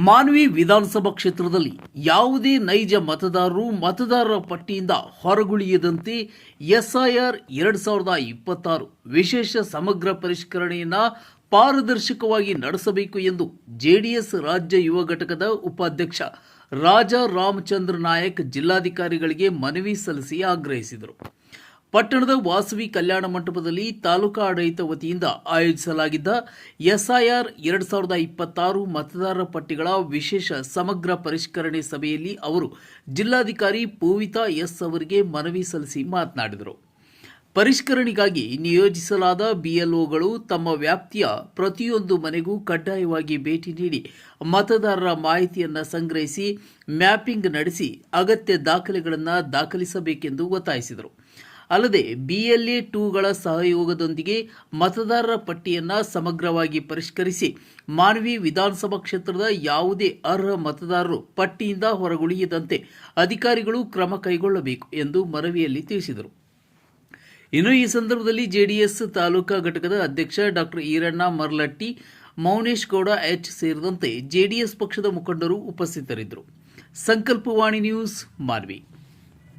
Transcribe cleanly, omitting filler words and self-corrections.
ಮಾನ್ವಿ ವಿಧಾನಸಭಾ ಕ್ಷೇತ್ರದಲ್ಲಿ ಯಾವುದೇ ನೈಜ ಮತದಾರರ ಪಟ್ಟಿಯಿಂದ ಹೊರಗುಳಿಯದಂತೆ ಎಸ್ಐಆರ್ 2026 ವಿಶೇಷ ಸಮಗ್ರ ಪರಿಷ್ಕರಣೆಯನ್ನು ಪಾರದರ್ಶಕವಾಗಿ ನಡೆಸಬೇಕು ಎಂದು ಜೆಡಿಎಸ್ ರಾಜ್ಯ ಯುವ ಘಟಕದ ಉಪಾಧ್ಯಕ್ಷ ರಾಜಾ ರಾಮಚಂದ್ರ ನಾಯಕ್ ಜಿಲ್ಲಾಧಿಕಾರಿಗಳಿಗೆ ಮನವಿ ಸಲ್ಲಿಸಿ ಆಗ್ರಹಿಸಿದರು. ಪಟ್ಟಣದ ವಾಸವಿ ಕಲ್ಯಾಣ ಮಂಟಪದಲ್ಲಿ ತಾಲೂಕಾ ಆಡಳಿತ ವತಿಯಿಂದ ಆಯೋಜಿಸಲಾಗಿದ್ದ ಎಸ್ಐಆರ್ 2026 ಮತದಾರರ ಪಟ್ಟಿಗಳ ವಿಶೇಷ ಸಮಗ್ರ ಪರಿಷ್ಕರಣೆ ಸಭೆಯಲ್ಲಿ ಅವರು ಜಿಲ್ಲಾಧಿಕಾರಿ ಪೂವಿತಾ ಎಸ್ ಅವರಿಗೆ ಮನವಿ ಸಲ್ಲಿಸಿ ಮಾತನಾಡಿದರು. ಪರಿಷ್ಕರಣೆಗಾಗಿ ನಿಯೋಜಿಸಲಾದ ಬಿಎಲ್ಒಗಳು ತಮ್ಮ ವ್ಯಾಪ್ತಿಯ ಪ್ರತಿಯೊಂದು ಮನೆಗೂ ಕಡ್ಡಾಯವಾಗಿ ಭೇಟಿ ನೀಡಿ ಮತದಾರರ ಮಾಹಿತಿಯನ್ನು ಸಂಗ್ರಹಿಸಿ ಮ್ಯಾಪಿಂಗ್ ನಡೆಸಿ ಅಗತ್ಯ ದಾಖಲೆಗಳನ್ನು ದಾಖಲಿಸಬೇಕೆಂದು ಒತ್ತಾಯಿಸಿದರು. ಅಲ್ಲದೆ BLA 2ಗಳ ಸಹಯೋಗದೊಂದಿಗೆ ಮತದಾರರ ಪಟ್ಟಿಯನ್ನು ಸಮಗ್ರವಾಗಿ ಪರಿಷ್ಕರಿಸಿ ಮಾನ್ವಿ ವಿಧಾನಸಭಾ ಕ್ಷೇತ್ರದ ಯಾವುದೇ ಅರ್ಹ ಮತದಾರರು ಪಟ್ಟಿಯಿಂದ ಹೊರಗುಳಿಯದಂತೆ ಅಧಿಕಾರಿಗಳು ಕ್ರಮ ಕೈಗೊಳ್ಳಬೇಕು ಎಂದು ಮನವಿಯಲ್ಲಿ ತಿಳಿಸಿದರು. ಇನ್ನು ಈ ಸಂದರ್ಭದಲ್ಲಿ ಜೆಡಿಎಸ್ ತಾಲೂಕಾ ಘಟಕದ ಅಧ್ಯಕ್ಷ ಡಾಕ್ಟರ್ ಈರಣ್ಣ ಮರ್ಲಟ್ಟಿ, ಮೌನೇಶ್ ಗೌಡ ಎಚ್ ಸೇರಿದಂತೆ ಜೆಡಿಎಸ್ ಪಕ್ಷದ ಮುಖಂಡರು ಉಪಸ್ಥಿತರಿದ್ದರು. ಸಂಕಲ್ಪವಾಣಿ ನ್ಯೂಸ್, ಮಾನ್ವಿ.